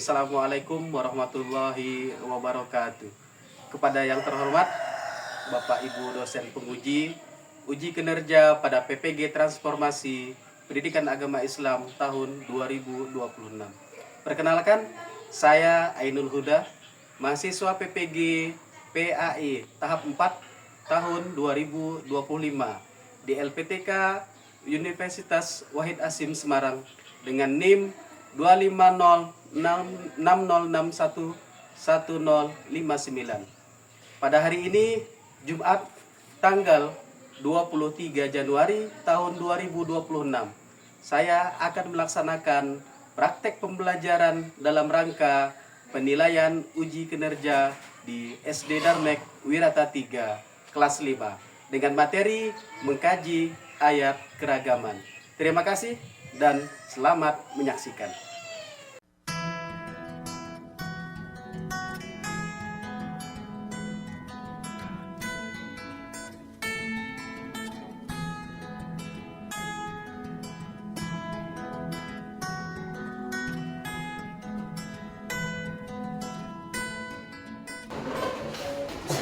Assalamualaikum warahmatullahi wabarakatuh. Kepada yang terhormat Bapak Ibu dosen penguji uji kinerja pada PPG Transformasi Pendidikan Agama Islam tahun 2026. Perkenalkan, saya Ainul Huda, mahasiswa PPG PAI tahap 4 tahun 2025 di LPTK Universitas Wahid Hasyim Semarang dengan NIM 25060611059. Pada hari ini Jumat tanggal 23 Januari tahun 2026, saya akan melaksanakan praktek pembelajaran dalam rangka penilaian uji kinerja di SD Darmek Wirata 3 kelas 5 dengan materi mengkaji ayat keragaman. Terima kasih dan selamat menyaksikan.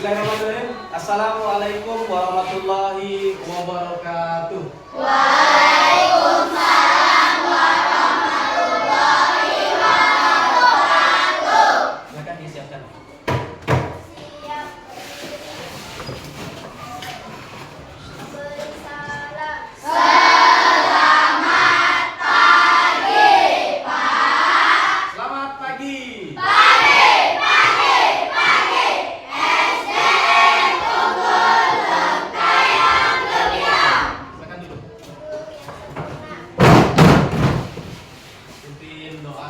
Bismillahirrahmanirrahim. Assalamualaikum warahmatullahi wabarakatuh. Waalaikumsalam warahmatullahi wabarakatuh. Silakan disiapkan. Siap. Beri salam. Selamat pagi, Pak. Selamat pagi. Silakan duduk. Pimpin doa.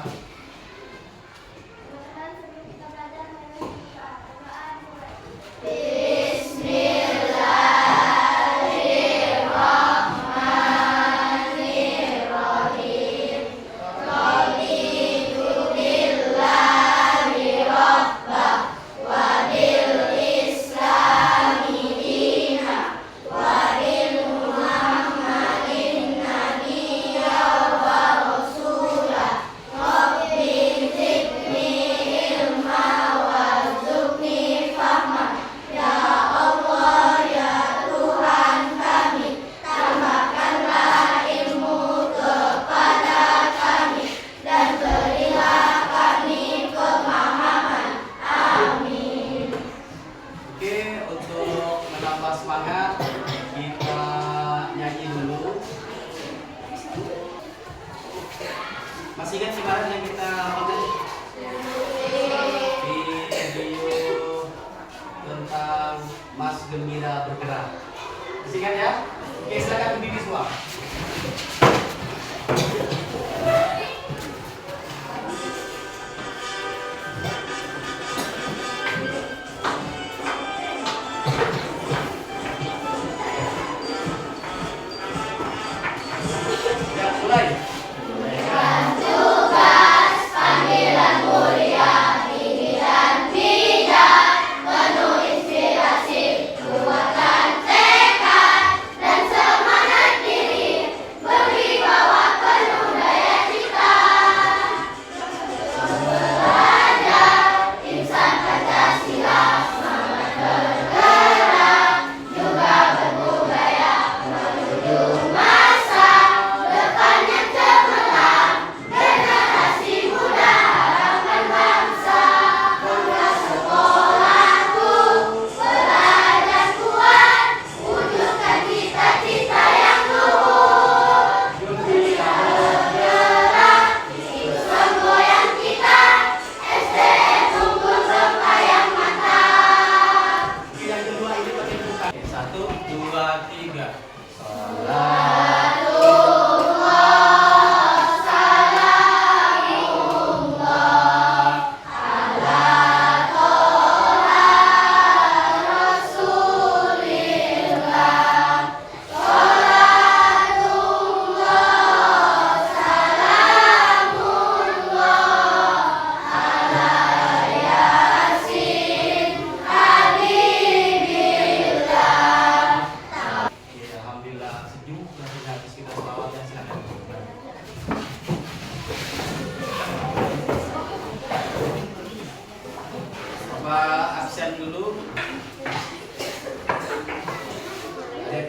Bismillahirrahmanirrahim. Raditu billahi rabbah wa bil islami dina wa bil muhammadin nabiyya wa rasula. Rabbi zidni ilma warzuqni fahma. Ya Allah, ya Tuhan kami, tambahkanlah ilmu kepada kami dan berilah kami pemahaman. Amin. Oke, untuk menambah semangat kita nyanyi dulu. Masih ingat kemarin yang kita hafalkan di video tentang Mas Gembira Bergerak? Masih ingat ya? Oke, silakan berdiri semua. Ya, mulai. Tugas panggilan mulia, tinggi dan bijak, penuh inspirasi, kuatkan tekad dan semangat diri, beri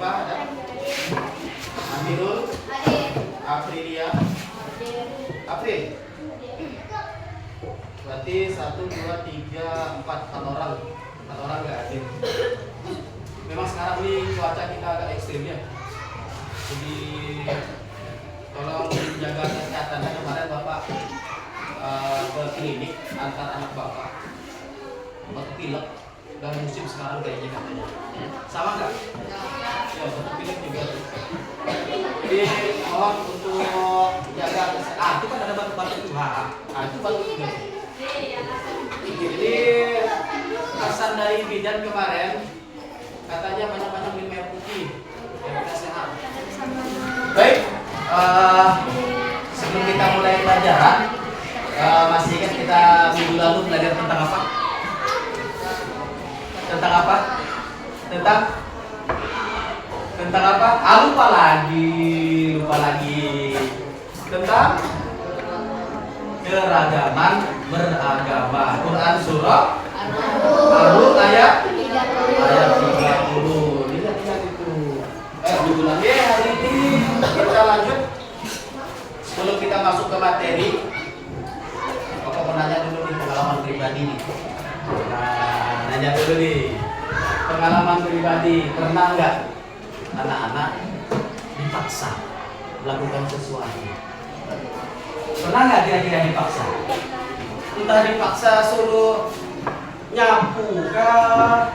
Siapa ada? Amirul, Aprilia, April. Berarti 1, 2, 3, 4 orang. 4 orang nggak hadir. Memang sekarang ini cuaca kita agak ekstrim ya. Jadi tolong jaga kesehatannya. Kemarin Bapak ke klinik antar anak Bapak. Batuk pilek dan musim sekarang kayaknya katanya. Sama nggak? Ya, batuk pilek juga. Jadi mohon untuk jaga kesehatan. Itu kan ada batuk-batuk tuh. Itu batuk juga. Jadi pesan dari bidan kemarin katanya banyak-banyak minum air putih biar kita sehat. Baik, sebelum kita mulai pelajaran, masih ingat kita minggu lalu belajar tentang apa? Tentang apa? Tentang apa? Lupa lagi. Tentang keragaman beragama. Quran surah Al-Nur ayat 30. Lihat itu. Minggu lalu hari ini kita lanjut. Sebelum kita masuk ke materi, Bapak mau nanya dulu nih pengalaman pribadi nih. Nah, nanya dulu nih. Pengalaman pribadi, pernah nggak anak-anak dipaksa melakukan sesuatu? Pernah nggak kira-kira dipaksa? Entah dipaksa suruh nyapu kah?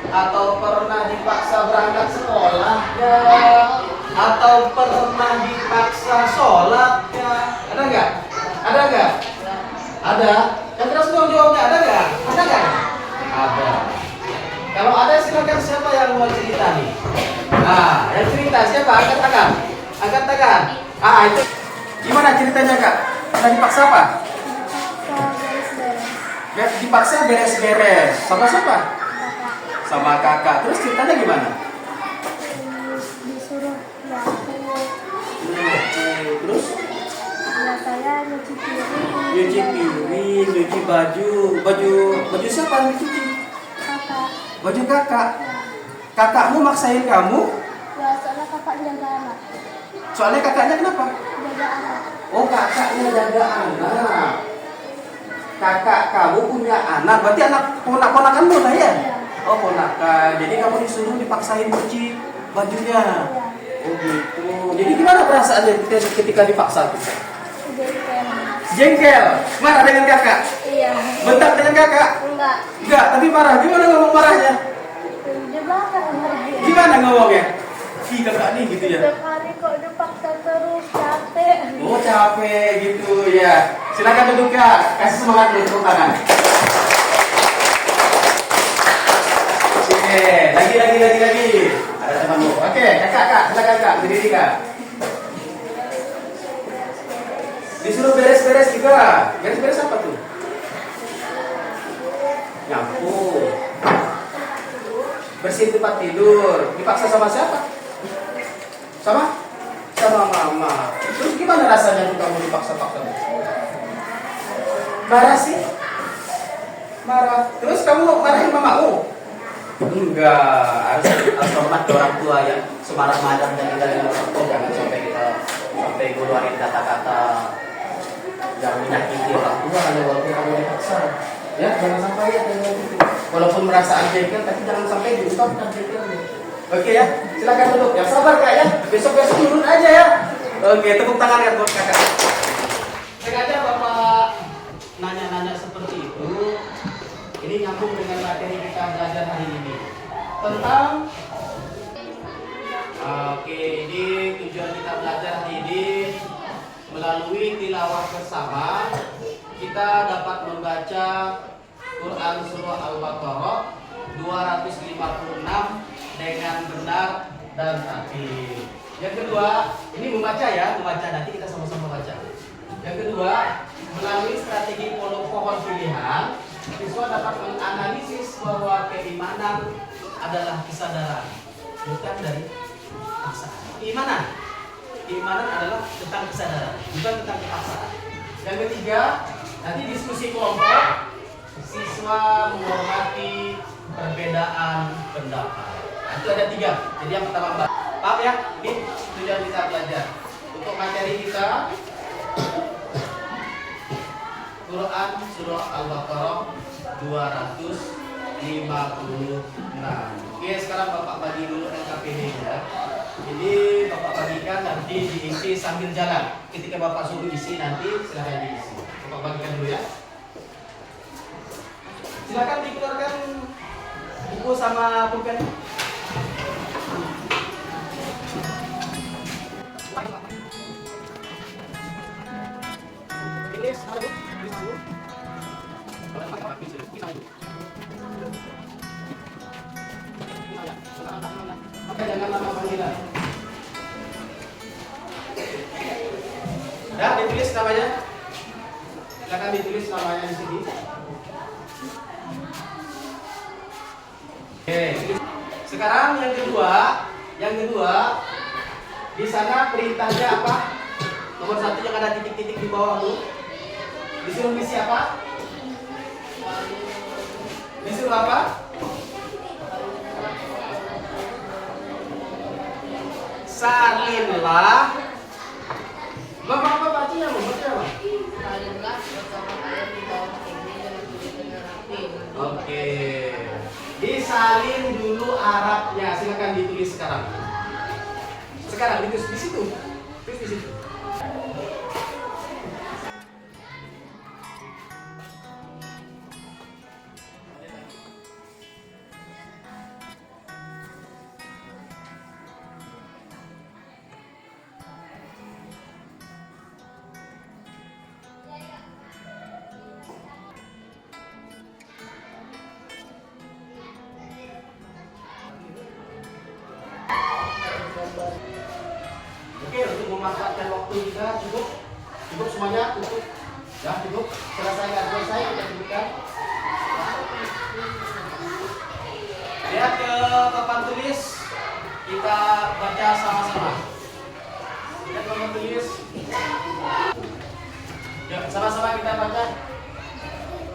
Atau pernah dipaksa berangkat sekolah kah? Atau pernah dipaksa sholat kah? Ada nggak? Ada? Yang terus dong jawabnya, ada nggak? Ada. Kalau ada silakan, siapa yang mau cerita nih? Nah, yang cerita siapa? Angkat tangan. Itu gimana ceritanya Kak? Pernah dipaksa apa? Dipaksa beres-beres. Sama siapa? Sama kakak. Terus ceritanya gimana? Disuruh nyapu. Terus? Ya saya nyuci piring. Nyuci baju siapa yang dicuci? Kakak. Baju kakak. Kakakmu maksain kamu? Ya soalnya kakak jaga anak. Soalnya kakaknya kenapa? Jaga anak. Oh, kakaknya jaga anak. Kakak kamu punya anak, berarti anak ponakan lu lah ya? Iya. Oh, ponakan. Jadi kamu disuruh dipaksain cuci bajunya. Iya. Oh gitu. Jadi gimana perasaannya ketika dipaksa tuh? Jengkel. Marah dengan kakak? Iya. Bentak dengan kakak? Enggak, tapi marah. Gimana ngomong marahnya? Di belakang marahnya. Gimana ngomongnya? Si kakak nih gitu ya? Setiap hari kok dipaksa terus, capek. Oh, capek gitu ya. Silakan duduk Kak. Kasih semangat dulu, tepuk tangan. Oke, lagi. Ada temanmu. Oke, kakak, silakan Kak, berdiri Kak. Disuruh beres-beres juga. Beres-beres apa tuh? Nyapu. Bersihin tempat tidur. Dipaksa sama siapa? Sama mama. Terus gimana rasanya tuh kamu dipaksa-paksa? Marah sih? Marah. Terus kamu marahin mamamu? Enggak, harus hormat ke orang tua ya. Semarah-marah dan kita dengan orang tua, jangan sampai ngeluarin kata-kata yang menyakiti orang tua walaupun kamu dipaksa. Ya, jangan sampai ya kayak gitu. Walaupun merasa anjengkel, tapi jangan sampai di stop anjengkelnya. Oke ya, silakan duduk. Yang sabar Kak ya. Besok-besok turun aja ya. Oke, tepuk tangan ya buat kakak. Sengaja Bapak nanya-nanya seperti itu. Ini nyambung dengan materi kita belajar hari ini tentang. Oke, ini tujuan kita belajar hari ini melalui tilawah bersama. Kita dapat membaca Quran Surah Al-Baqarah 256 dengan benar dan adil. Yang kedua, ini membaca nanti kita sama-sama baca. Yang kedua, melalui strategi pohon pilihan, siswa dapat menganalisis bahwa keimanan adalah kesadaran, bukan dari paksaan. Keimanan adalah tentang kesadaran, bukan tentang paksaan. Yang ketiga, nanti diskusi kelompok, siswa menghormati perbedaan pendapat. Itu ada 3. Jadi yang pertama, paham ya? Ini tujuan kita belajar. Untuk materi kita Quran surah Al-Baqarah 256. Oke, sekarang Bapak bagi dulu LKPD-nya. Jadi Bapak bagikan nanti diisi sambil jalan. Ketika Bapak suruh isi nanti silahkan diisi. Bapak bagikan dulu ya. Silakan dikeluarkan buku sama pulpen. Jangan lama panggilan. Ya, ditulis namanya. Silakan ditulis namanya di sini. Oke. Sekarang yang kedua, di sana perintahnya apa? Nomor 1 yang ada titik-titik di bawah tuh. Disuruh misi apa? Disuruh apa? Salinlah. Bapak apa bacanya? Baca apa? Salinlah bersama kalian di bawah ini dengan tulis dengan rapi. Oke. Disalin dulu Arabnya. Silakan ditulis sekarang. Sekarang ditulis di situ. Tulis di situ. Oke, untuk memanfaatkan waktu kita cukup semuanya cukup, ya cukup. Selesai nggak selesai kita tunjukkan. Lihat ke papan tulis, kita baca sama-sama. Lihat papan tulis. Ya, sama-sama kita baca.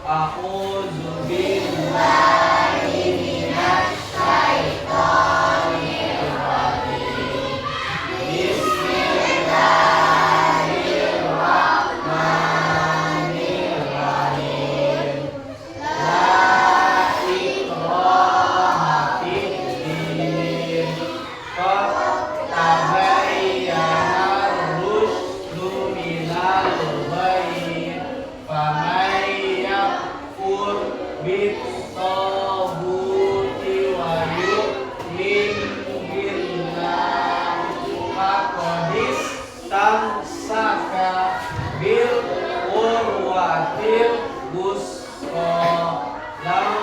A'udzu billahi minasy syaithanir rajim. Bismillahirrahmanirrahim. La ikraha fid-din. Qad tabayyana ar-rusydu minal ghayy. Faman yakfur bit-taghuti wa yu'min billah faqad istamsaka bil urwatil wusqa lam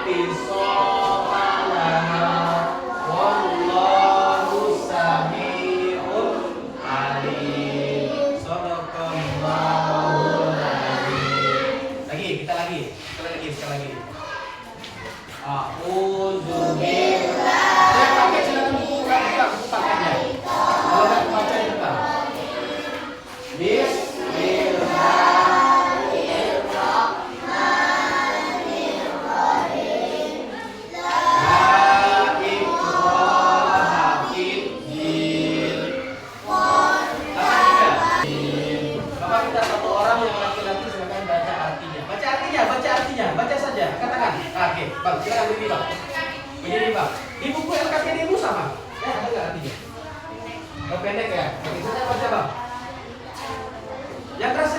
tisama laha wallahu sami'un alim. Shadaqallahul azim. Sekali lagi. A'udzu billahi. Saya pakai silakan buku pakainya. Kalau nggak baca di depan. Bismillahirrahmanirrahim. La ikraha fid-din. Bapak minta satu orang yang laki-laki silakan baca artinya. Baca saja. Katakan. Oke, Bang, silakan berdiri, Bang. Berdiri, Bang. Di buku LKPD itu sama. Ya, ada nggak artinya? Yang pendek ya. Oke, saja baca, Bang. Yang keras.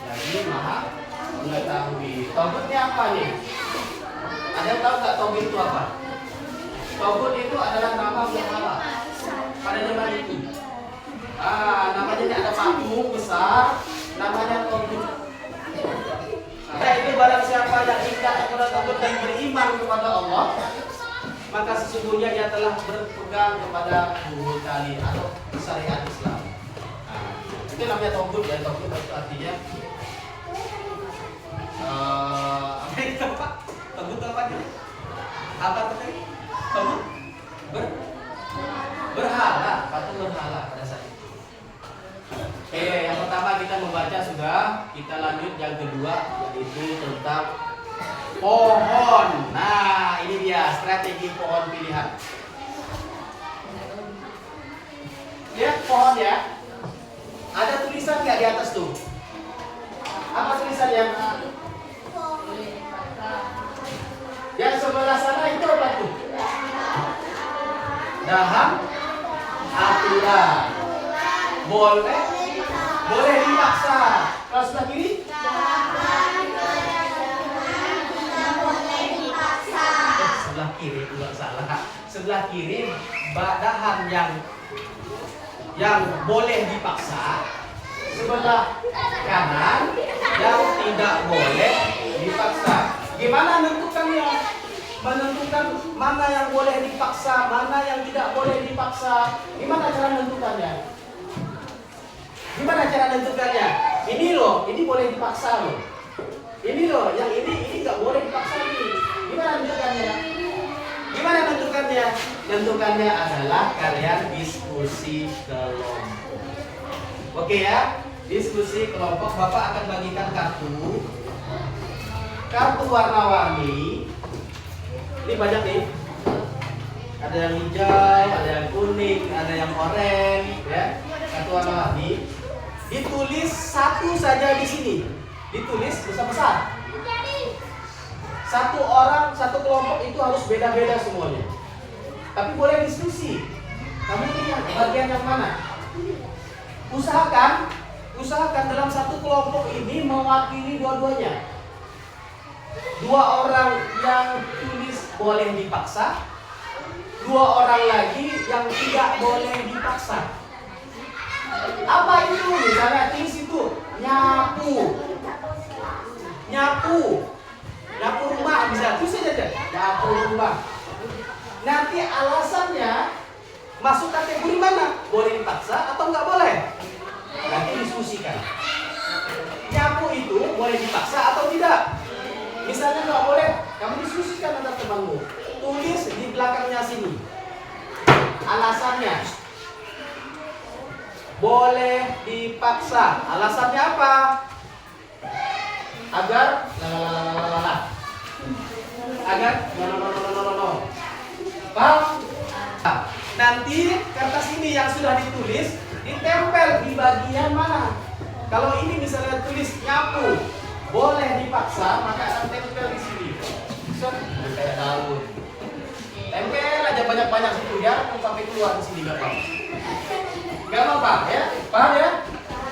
Lagi maha mengetahui. Tauhidnya apa nih? Ada yang tahu nggak tauhid itu apa? Tauhid itu adalah nama berhala pada zaman itu. Namanya ada patung besar, namanya tauhid. Itu barang siapa yang ingkar kepada tauhid dan beriman kepada Allah, maka sesungguhnya sesungguhnya ia telah berpegang kepada hukum tali atau syariat Islam. Nah, itu namanya tauhid ya. Tauhid itu artinya apa itu Pak? Tauhid apa itu? Apa tadi? Tauhid berhala, patung berhala pada saat itu. Oke, yang pertama kita membaca sudah, kita lanjut yang kedua yaitu tentang pohon. Nah, ini dia strategi pohon pilihan. Lihat pohon ya. Ada tulisan nggak di atas tuh? Apa tulisannya? Yang sebelah sana itu apa tuh? Dahan aturan. Boleh dipaksa. Kalau sebelah kiri? Sebelah kiri juga salah. Sebelah kiri dahan yang boleh dipaksa. Sebelah kanan yang tidak boleh dipaksa. Gimana menentukannya? Menentukan mana yang boleh dipaksa, mana yang tidak boleh dipaksa. Gimana cara menentukannya? Gimana cara menentukannya? Ini loh, ini boleh dipaksa loh. Ini loh, yang ini nggak boleh dipaksa ini. Gimana menentukannya? Gimana menentukannya? Menentukannya adalah kalian diskusi kelompok. Oke ya, diskusi kelompok. Bapak akan bagikan kartu warna-warni. Ini banyak nih. Ada yang hijau, ada yang kuning, ada yang oranye, ya. Kartu warna-warni. Ditulis satu saja di sini. Ditulis besar-besar. Satu orang, satu kelompok itu harus beda-beda semuanya. Tapi boleh diskusi. Kamu pilih bagian yang mana? Usahakan dalam satu kelompok ini mewakili dua-duanya. Dua orang yang tulis boleh dipaksa, dua orang lagi yang tidak boleh dipaksa. Apa itu? Misalnya tulis itu nyapu rumah, bisa tulis aja nyapu rumah. Nanti alasannya masuk kategori mana? Boleh dipaksa atau nggak boleh? Nanti diskusikan. Nyapu itu boleh dipaksa atau tidak? Misalnya nggak boleh, kamu diskusikan antar temanmu. Tulis di belakangnya sini. Alasannya boleh dipaksa. Alasannya apa? Agar Paham? Nanti kertas ini yang sudah ditulis ditempel di bagian mana? Kalau ini misalnya tulis nyapu boleh dipaksa, maka akan tempel di sini. Kayak daun. Tempel aja banyak-banyak situ ya, sampai keluar di sini nggak apa. Nggak apa, ya? Paham ya?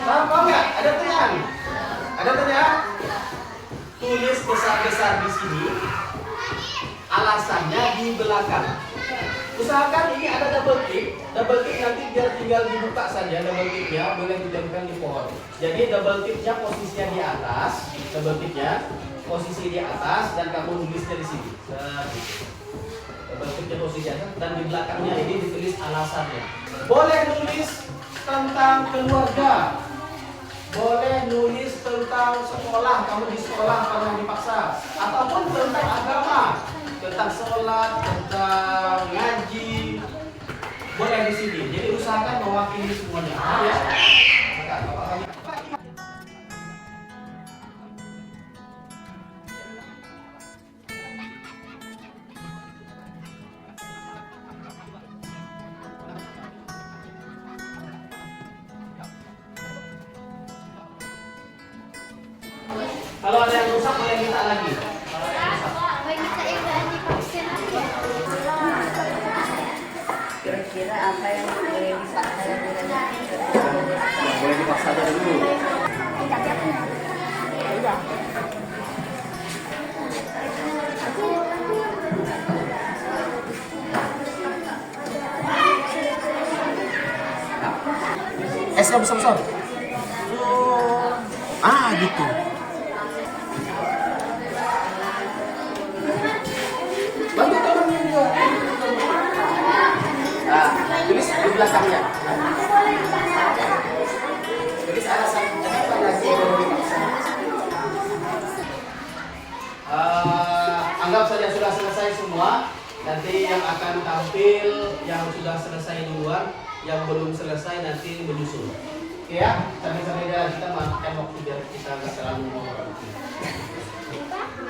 Paham nggak? Ada pertanyaan? Ada pertanyaan? Tulis besar-besar di sini. Alasannya di belakang. Usahakan ini ada double tick. Double tick nanti biar tinggal dibuka saja. Double ticknya boleh ditempel di pohon. Jadi double ticknya posisinya di atas. Double ticknya posisi di atas dan kamu nulisnya di sini. Double ticknya posisi di atas dan di belakangnya ini ditulis alasannya. Boleh nulis tentang keluarga. Boleh nulis tentang sekolah. Kamu di sekolah pernah dipaksa. Ataupun tentang agama. Tentang sholat, tentang ngaji, boleh di sini. Jadi usahakan mewakili semuanya, ya. Kalau ada yang rusak boleh minta lagi. Kira-kira apa yang boleh dipaksa dan tidak Boleh dipaksa aja dulu. Udah. Esnya besar-besar. Gitu. Bantu temannya juga. Tulis di belakangnya. Tulis alasan kenapa ngaji boleh dipaksa. Anggap saja sudah selesai semua. Nanti yang akan tampil yang sudah selesai duluan, yang belum selesai nanti menyusul. Oke ya, sambil-sambil kita makan waktu biar kita nggak terlalu ngomong.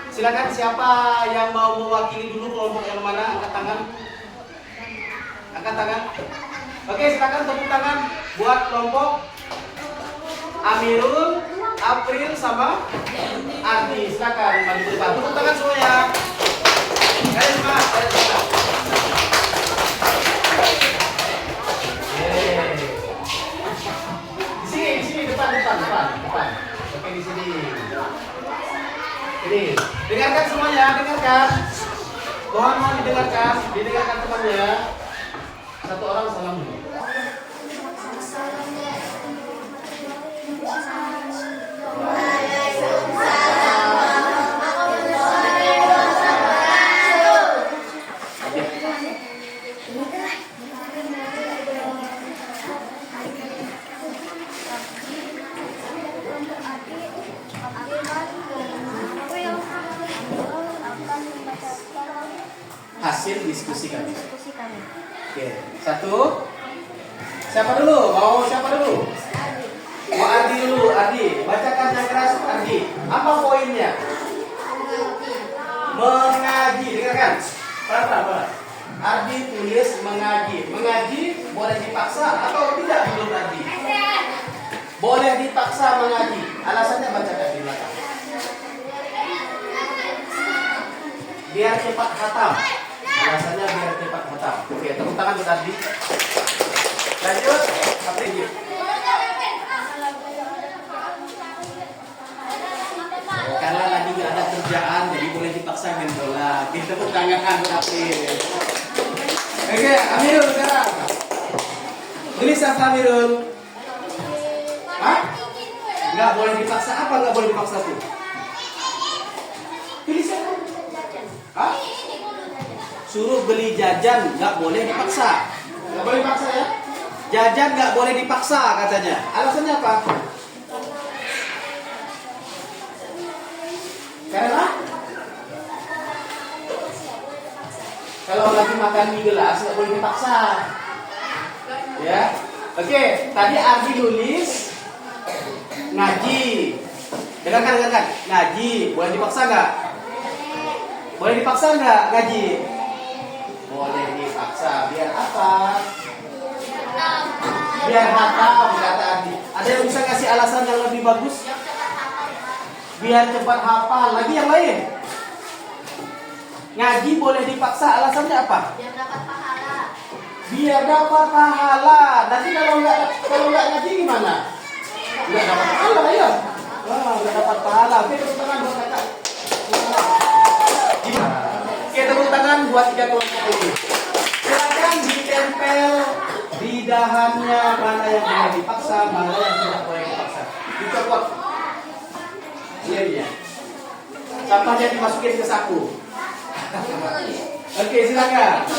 Silakan siapa yang mau mewakili dulu kelompok yang mana, angkat tangan. Angkat tangan. Oke, silakan tepuk tangan buat kelompok Amirul, April sama Ardi. Silakan maju ke depan. Tepuk tangan semuanya. Kalian semua, kalian semua. Di sini depan. Oke, di sini. Ini, dengarkan semuanya, dengarkan. Mohon didengarkan temannya. Satu orang salam dulu. Hasil diskusi kami. Oke, satu. Siapa dulu? Mau siapa dulu? Mau Ardi dulu. Ardi, bacakan yang keras. Ardi, apa poinnya? Mengaji, dengarkan. Pelan-pelan. Ardi tulis mengaji. Mengaji boleh dipaksa atau tidak menurut Ardi? Boleh dipaksa mengaji. Alasannya bacakan di belakang. Biar cepat khatam. Alasannya biar cepat khatam. Oke, tepuk tangan buat Ardi. Lanjut, apa ini? Karena lagi nggak ada kerjaan, jadi boleh dipaksa main bola. Kita tepuk tangan buat April. Oke, Amirul sekarang. Tulis apa Amirul? Hah? Nggak boleh dipaksa, apa nggak boleh dipaksa tuh? Tulis apa? Hah? Suruh beli jajan nggak boleh dipaksa. Nggak boleh dipaksa ya? Jajan nggak boleh dipaksa katanya. Alasannya apa? Karena kalau lagi makan mie gelas nggak boleh dipaksa. Ya, oke. Tadi Ardi nulis ngaji. Dengarkan. Ngaji boleh dipaksa nggak? Boleh dipaksa nggak ngaji? Boleh dipaksa. Biar apa? Biar hatam, kata Ardi. Ada yang bisa kasih alasan yang lebih bagus? Biar cepat hafal. Lagi yang lain? Ngaji boleh dipaksa. Alasannya apa? Biar dapat pahala. Biar dapat pahala. Nanti kalau nggak ngaji gimana? Nggak dapat pahala ya? Wah, nggak dapat pahala. Oke, tepuk tangan buat kakak. Oke, tepuk tangan buat 3 kelompok ini. Silakan ditempel di dahannya mana yang boleh dipaksa, mana yang tidak boleh dipaksa. Dicopot. Iya. Sampahnya dimasukin ke saku. Oke, silakan.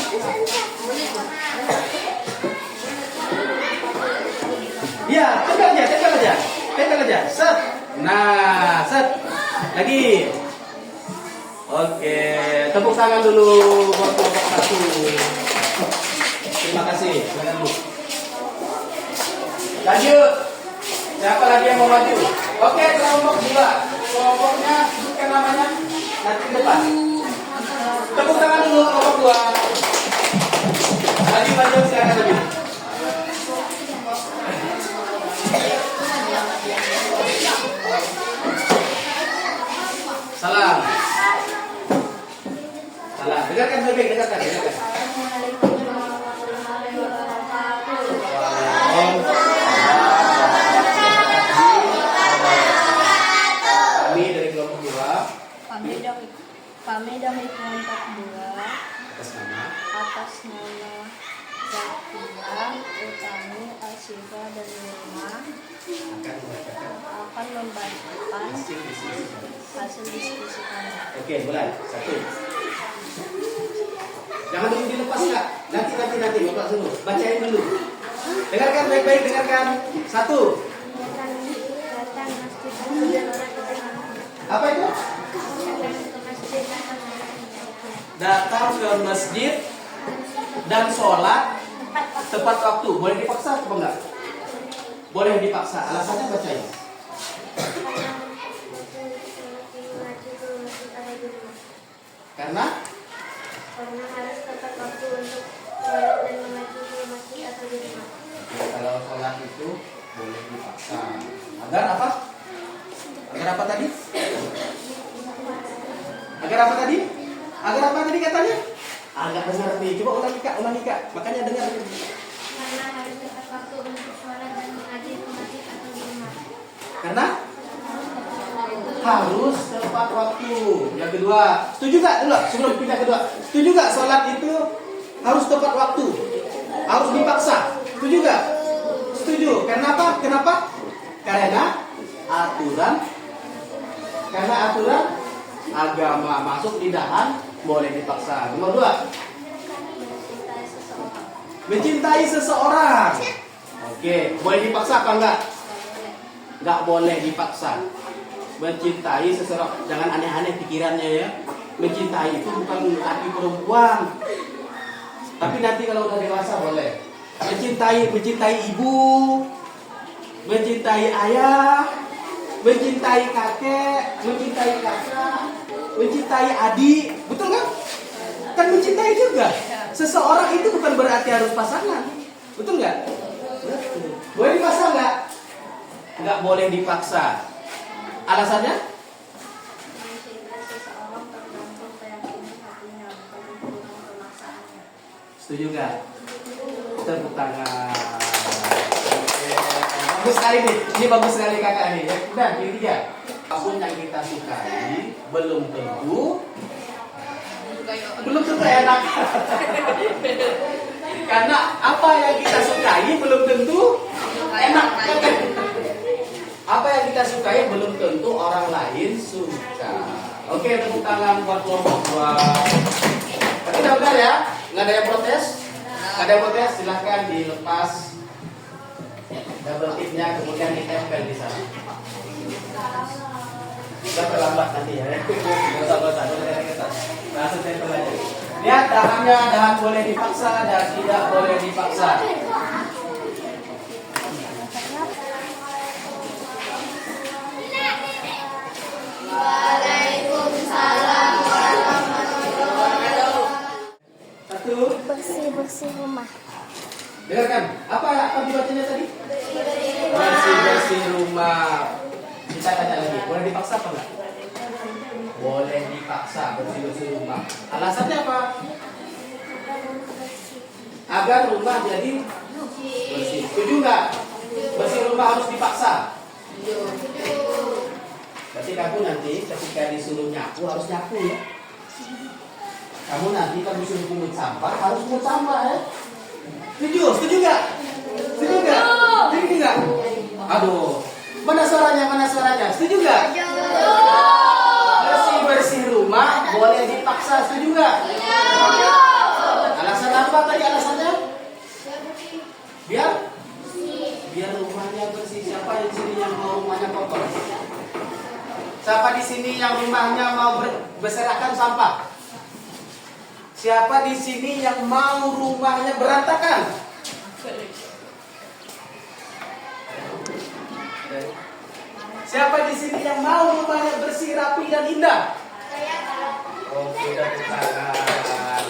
Iya, tempel aja. Set. Nah, set. Lagi. Oke, tepuk tangan dulu buat kelompok 1. Terima kasih. Silakan Bu. Lanjut. Siapa lagi yang mau maju? Oke, kelompok 2. Kelompoknya sebutkan namanya nanti ke depan. Tepuk tangan dulu kelompok 2. Lagi maju, silakan lagi. Salam. Dengarkan. Kami dari kelompok 2. Kami dari kelompok 2 atas nama Zakia, Utami, Asifa, dan Nurma akan membacakan hasil diskusi kami. Oke, mulai. 1. Jangan dulu dilepas Kak. Nanti Bapak suruh. Bacain dulu. Dengarkan baik-baik, dengarkan. 1. Apa itu? Datang ke masjid dan sholat tepat waktu. Boleh dipaksa atau enggak? Boleh dipaksa. Alasannya bacain. Karena harus tepat waktu untuk sholat dan mengaji di masjid atau di rumah. kalau sholat itu boleh dipaksa. Agar apa? Agar apa tadi? Agar apa tadi? Agar apa tadi katanya? Agak dengar nih. Coba ulangi Kak. Makanya dengar. Karena harus tepat waktu untuk sholat dan mengaji di masjid atau di rumah. Karena harus tepat waktu. Yang kedua, setuju gak dulu sebelum pindah kedua? Setuju gak sholat itu harus tepat waktu? Harus dipaksa? Setuju gak? Setuju. Kenapa? Karena aturan agama masuk di dahan boleh dipaksa. Nomor 2, mencintai seseorang. Oke, boleh dipaksa apa enggak? Enggak boleh dipaksa. Mencintai seseorang, jangan aneh-aneh pikirannya ya. Mencintai itu bukan arti perempuan. Tapi nanti kalau udah dewasa boleh. Mencintai ibu, mencintai ayah, mencintai kakek, mencintai kakak, mencintai adik, betul kan? Kan mencintai juga. Seseorang itu bukan berarti harus pasangan, betul nggak? Betul. Boleh dipaksa nggak? Nggak boleh dipaksa. Alasannya? Mencintai seseorang tergantung keyakinan hatinya, bukan pemaksaannya. Setuju nggak? Tepuk tangan. Bagus sekali nih, ini bagus sekali kakak nih. Ya, udah, ini dia. Apapun yang kita sukai belum tentu enak. Karena apa yang kita sukai belum tentu enak. Apa yang kita sukai belum tentu orang lain suka. Oke, tepuk tangan buat kelompok 2. Tapi udah ya, nggak ada yang protes? Nggak ada yang protes, silahkan dilepas double tipnya, kemudian ditempel di sana. Udah terlambat nanti ya. Langsung tempel aja. Lihat dahannya, dahan boleh dipaksa dan tidak boleh dipaksa. Waalaikumsalam warahmatullahi wabarakatuh. 1. Bersih rumah. Dengarkan, apa dibacanya tadi? Bersih rumah. Kita tanya lagi, boleh dipaksa apa enggak? Boleh dipaksa bersih rumah. Alasannya apa? Agar rumah jadi bersih. Setuju nggak? Bersih rumah harus dipaksa. Berarti kamu nanti ketika disuruh nyapu harus nyapu ya. Kamu nanti kalau disuruh pungut sampah harus pungut sampah ya. Setuju nggak? Setuju nggak? Aduh, mana suaranya? Setuju nggak? Bersih rumah boleh dipaksa, setuju nggak? Alasan apa tadi alasannya? Biar rumahnya bersih. Siapa di sini yang mau rumahnya kotor? Siapa di sini yang rumahnya mau berserakan sampah? Siapa di sini yang mau rumahnya berantakan? Siapa di sini yang mau rumahnya bersih, rapi dan indah? Oh, sudah tangan.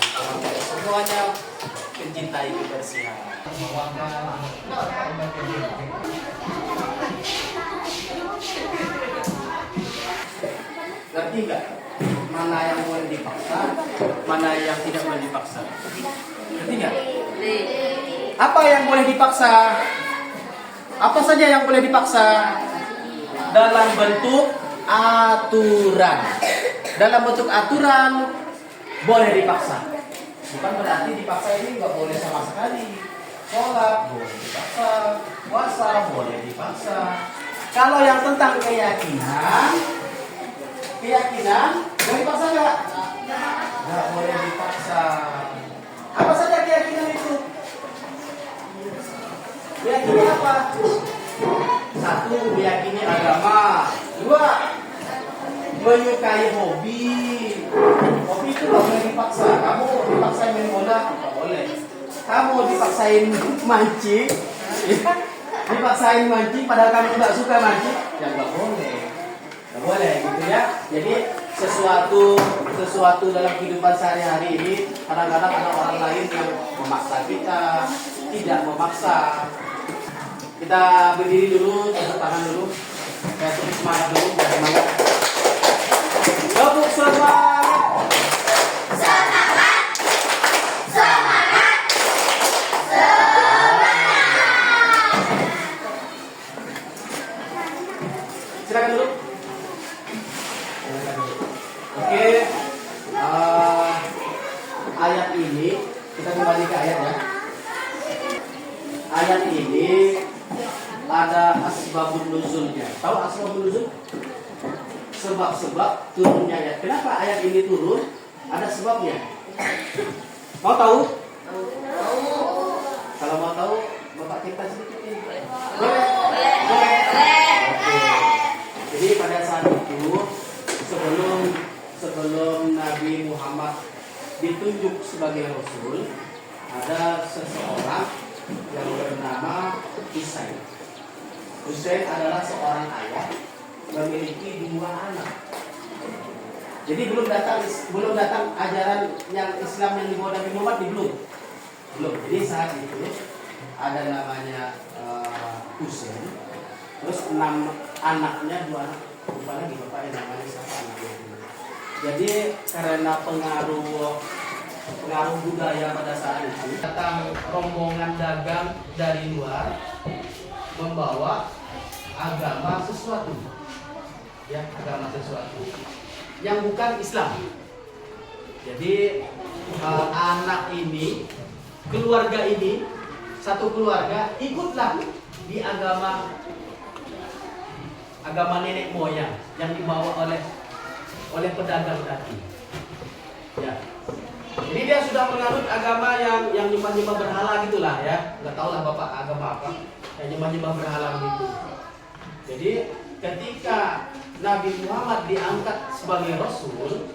Semuanya mencintai kebersihan. Ngerti nggak? Mana yang boleh dipaksa, mana yang tidak boleh dipaksa? Ngerti nggak? Apa yang boleh dipaksa? Apa saja yang boleh dipaksa? Dalam bentuk aturan. Dalam bentuk aturan boleh dipaksa. Bukan berarti dipaksa ini nggak boleh sama sekali. Sholat boleh dipaksa, puasa boleh dipaksa. Kalau yang tentang keyakinan boleh dipaksa nggak? Nggak boleh dipaksa. Apa saja keyakinan itu? Meyakini apa? Satu, meyakini agama. Dua, menyukai hobi. Hobi itu nggak boleh dipaksa. Kamu dipaksain main bola, nggak boleh. Kamu dipaksain mancing, ya? Dipaksain mancing padahal kamu nggak suka mancing, ya nggak boleh. Nggak boleh gitu ya. Jadi sesuatu dalam kehidupan sehari-hari ini kadang-kadang ada orang lain yang memaksa kita, tidak memaksa. Kita berdiri dulu, tepuk tangan dulu, ya tepuk semangat dulu, biar semangat. Tepuk semangat. Semangat. Semangat. Silakan dulu. Oke, ayat ini kita kembali ke ayat ya. Ayat ini ada asbabun nuzulnya. Tahu asbabun nuzul? Sebab-sebab turunnya ayat. Kenapa ayat ini turun? Ada sebabnya. Mau tahu? Kalau mau tahu, Bapak cerita sedikit ini. Boleh? Boleh. Oke. Jadi pada saat itu sebelum Nabi Muhammad ditunjuk sebagai Rasul, ada seseorang yang bernama Husain. Husain adalah seorang ayah memiliki 2 anak. Jadi belum datang ajaran yang Islam yang dibawa Nabi Muhammad belum. Jadi saat itu ada namanya Husain. Terus 6 anaknya, 2 anak. Lupa lagi bapaknya namanya siapa anaknya. Jadi karena pengaruh budaya pada saat itu, datang rombongan dagang dari luar membawa agama sesuatu, ya agama sesuatu yang bukan Islam. Jadi anak ini, keluarga ini, satu keluarga ikutlah di agama nenek moyang yang dibawa oleh pedagang tadi. Ya. Jadi dia sudah menganut agama yang nyembah-nyembah berhala gitulah ya. Enggak tahu lah Bapak agama apa. Yang nyembah-nyembah berhala gitu. Jadi ketika Nabi Muhammad diangkat sebagai Rasul,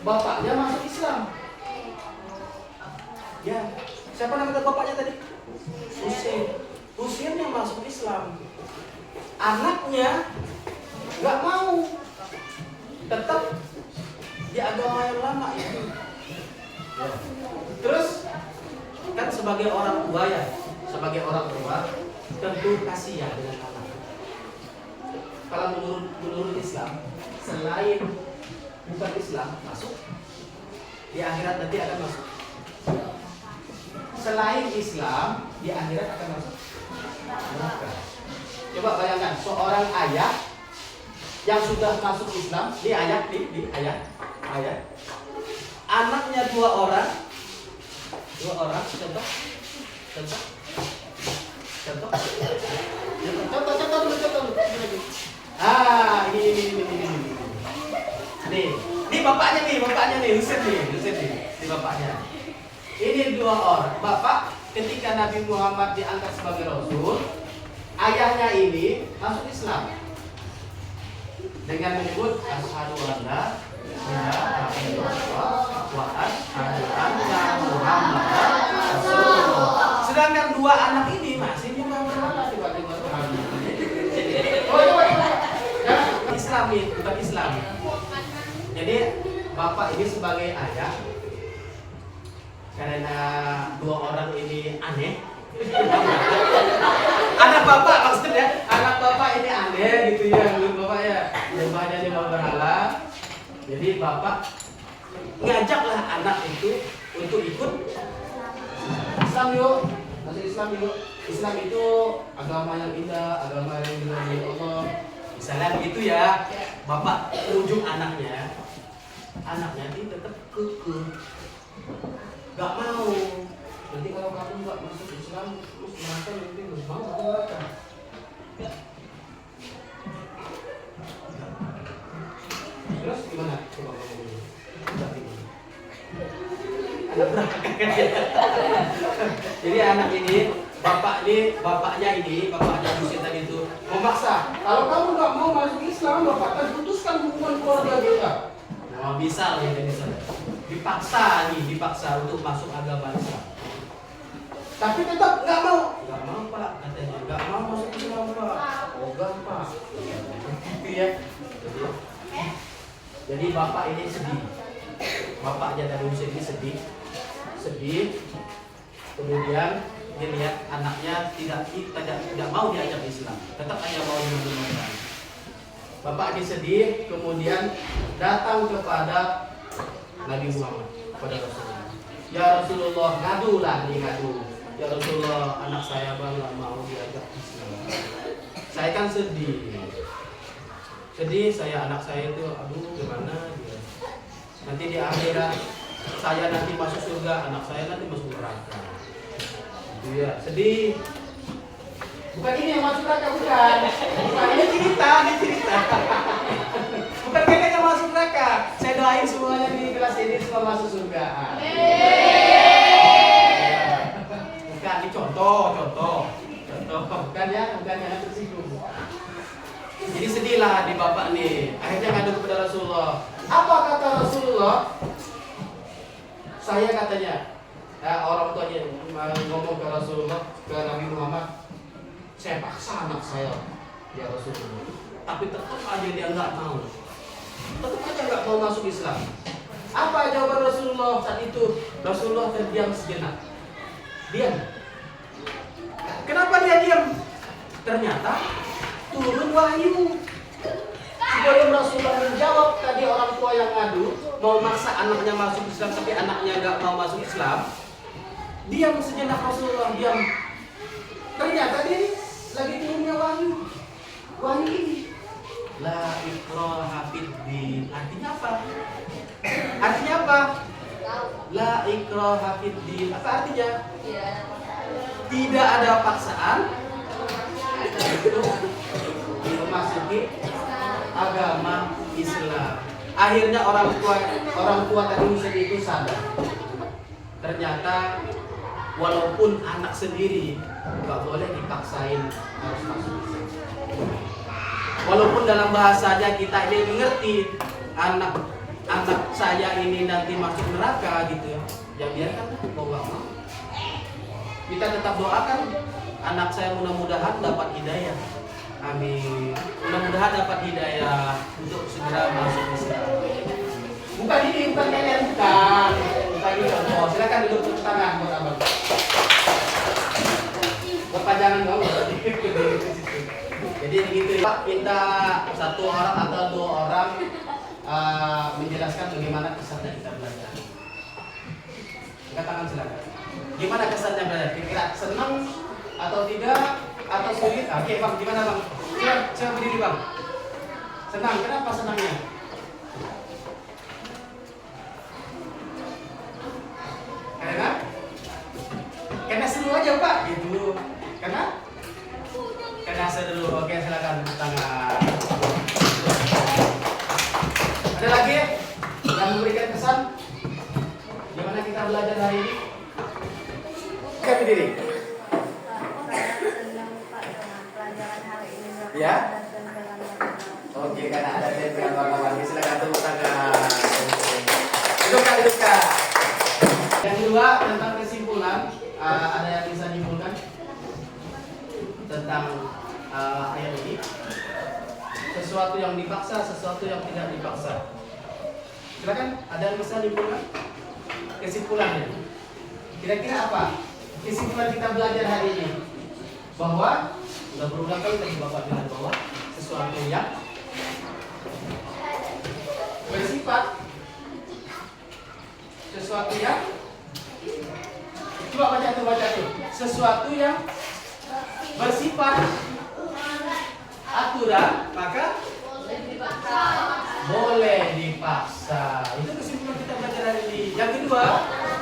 bapaknya masuk Islam. Ya, siapa nama bapaknya tadi? Husain. Husain yang masuk Islam. Anaknya nggak mau, tetap di agama yang lama itu. Ya. Terus kan sebagai orang tua ya, tentu kasihan dengan anak. Kalau menurut Islam, selain bukan Islam masuk, di akhirat nanti akan masuk. Selain Islam, di akhirat akan masuk neraka. Coba bayangkan seorang ayah yang sudah masuk Islam, di ayat, anaknya 2 orang, contoh. Ini bapaknya nih, Husain nih, bapaknya. Ini 2 orang. Bapak ketika Nabi Muhammad diangkat sebagai Rasul, ayahnya ini masuk Islam dengan menyebut asyhadu alla ilaha illallah wa asyhadu anna Muhammadar Rasulullah. Sedangkan 2 anak ini masih nyembah berhala tiba-tiba Tuhan. Islam ini bukan Islam. Jadi bapak ini sebagai ayah, karena 2 orang ini aneh. Anak bapak maksudnya, anak bapak ini aneh gitu ya, bapak ya nyembah berhala. Jadi bapak ngajaklah anak itu untuk ikut Islam yuk, masuk Islam yuk. Islam itu agama yang indah, agama yang diridhoi Allah. Misalnya begitu ya, bapak ujung anaknya ini tetap kekeh, gak mau. Nanti kalau kamu nggak masuk Islam, terus neraka nanti harus mau masuk neraka. Terus gimana? Coba kamu dulu. Anak durhaka kan dia. Jadi anak ini, bapaknya Husin tadi itu memaksa. Kalau kamu nggak mau masuk Islam, bapak akan putuskan hubungan keluarga kita. Nah, bisa lah ini bisa. Dipaksa untuk masuk agama Islam. Tapi tetap nggak mau Pak katanya, nggak mau masuk Islam Pak. Oh gampang. Gitu ya. Jadi bapak ini sedih. Bapaknya dari Husin ini sedih. Kemudian dia lihat anaknya tidak mau diajak Islam, tetap hanya mau menerima. Bapak ini sedih, kemudian datang kepada Nabi Muhammad, kepada Rasulullah. Ya Rasulullah, ngadu. Ya Rasulullah, anak saya nggak mau diajak Islam. Saya kan sedih. Anak saya itu, aduh gimana dia. Nanti di akhirat saya nanti masuk surga, anak saya nanti masuk neraka. Iya, sedih. Bukan ini yang masuk neraka, bukan. Ini cerita. Bukan kakek yang masuk neraka. Saya doain semuanya di kelas ini semua masuk surga. Bukan, ini contoh. Bukan ya tersinggung. Jadi sedihlah di bapak nih. Akhirnya ngadu kepada Rasulullah. Apa kata Rasulullah? Saya katanya, orang tuanya ngomong ke Rasulullah, ke Nabi Muhammad, saya paksa anak saya, ya Rasulullah. Tapi tetap aja dia nggak mau. Nggak mau masuk Islam. Apa jawaban Rasulullah saat itu? Rasulullah terdiam sejenak. Diam. Kenapa dia diam? Ternyata turun wahyu. Sebelum Rasulullah menjawab tadi orang tua yang ngadu mau maksa anaknya masuk Islam tapi anaknya nggak mau masuk Islam, diam sejenak Rasulullah, diam. Ternyata dia lagi turunnya wahyu ini. La ikraha fid din. Artinya apa? La ikraha fid din. Apa artinya? Tidak ada paksaan untuk memasuki agama Islam. Akhirnya orang tua tadi Husin itu sadar. Ternyata walaupun anak sendiri nggak boleh dipaksain harus masuk Islam. Walaupun dalam bahasanya kita ini mengerti anak saya ini nanti masuk neraka gitu ya. Ya biarkan mau nggak mau. Kita tetap doakan anak saya mudah-mudahan dapat hidayah. Amin. Mudah-mudahan dapat hidayah untuk segera masuk Islam. Bukan kalian, bukan ini contoh. Silakan duduk tepuk tangan buat abang. Perpanjangan kamu. Jadi begitu Pak, minta satu orang atau dua orang menjelaskan bagaimana kesannya kita belajar. Angkat tangan silakan. Gimana kesannya belajar? Kira-kira senang atau tidak? Atau sulit? Oke Bang, gimana Bang? Coba berdiri Bang. Senang, kenapa senangnya? Karena seru aja Pak, gitu. Karena seru. Oke, silakan tepuk tangan. Ada lagi yang memberikan kesan? Gimana kita belajar hari ini? Oke, berdiri. Ya? Oke, karena ada dengan warna-warni, silakan tepuk tangan. Duduk. Yang kedua tentang kesimpulan, ada yang bisa nyimpulkan tentang ayat ini? Sesuatu yang dipaksa, sesuatu yang tidak dipaksa. Silakan, ada yang bisa nyimpulkan kesimpulannya? Kira-kira apa kesimpulan kita belajar hari ini? Bahwa sudah berulang kali tadi Bapak bilang bahwa sesuatu yang bersifat, sesuatu yang coba baca tuh, sesuatu yang bersifat aturan maka boleh dipaksa. Itu kesimpulan kita belajar hari ini. Yang kedua,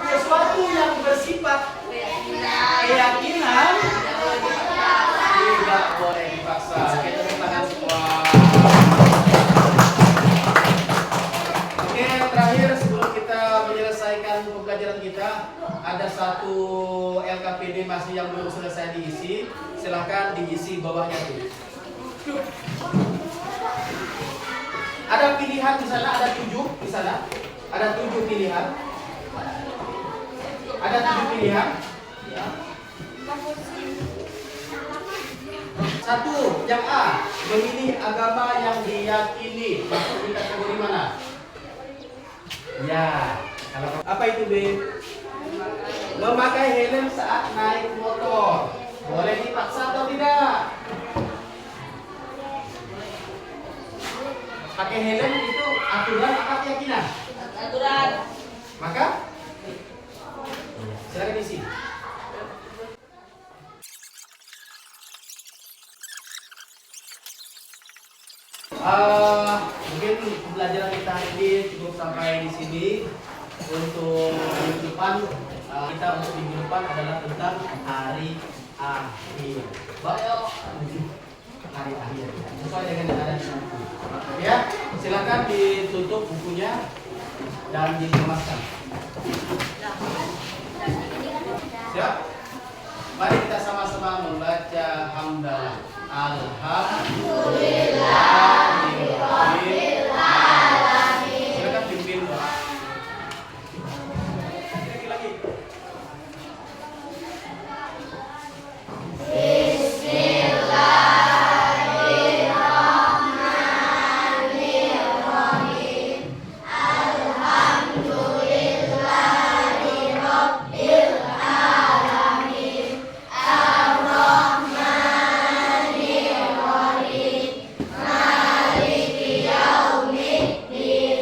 sesuatu yang bersifat keyakinan tidak boleh dipaksa. Kita tepuk tangan semua. Oke, terakhir sebelum kita menyelesaikan pembelajaran kita, LKPD masih yang belum selesai diisi, silahkan diisi bawahnya tuh. Ada pilihan di sana, ada 7 di sana, ada 7 pilihan. Ada 7 pilihan. Ya. Satu, yang A, memilih agama yang diyakini. Masuk di kategori mana? Ya, kalau apa itu B? Memakai helm saat naik motor. Boleh dipaksa atau tidak? Pakai helm itu aturan apa keyakinan? Aturan. Maka silakan isi. Mungkin pembelajaran kita hari ini cukup sampai di sini. Untuk minggu depan, kita untuk minggu depan adalah tentang hari akhir. Baik, hari akhir. Sesuai dengan yang ada di buku. Ya, silakan ditutup bukunya dan dikemaskan. Siap? Mari kita sama-sama membaca hamdalah. Alhamdulillahirabbil alamin. Silakan pimpin doa. Lagi. Bismillahirrahmanirrahim. Alhamdulillahirabbil alamin. Ar-Rahmanirrahim. Maliki yaumiddin.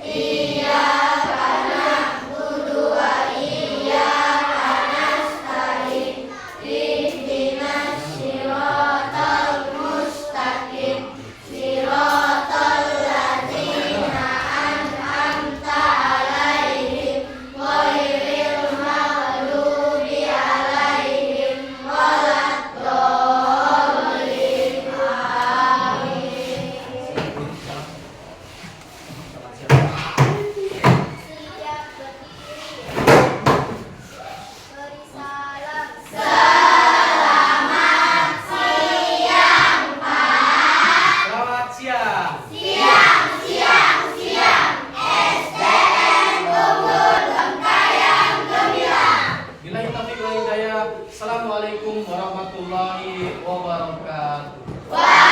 Iyyaka na'budu wa iyyaka nasta'in. Ihdinas siratal mustaqim. Siratal ladzina an'amta 'alaihim ghairil maghdubi 'alaihim waladdallin. Amin. Siap berdiri. Beri salam. Selamat siang, Pak. Selamat siang. Siang. SDN Tunggul Bengkayang Gemilang. Billahi taufiq wal hidayah. Assalamualaikum warahmatullahi wabarakatuh.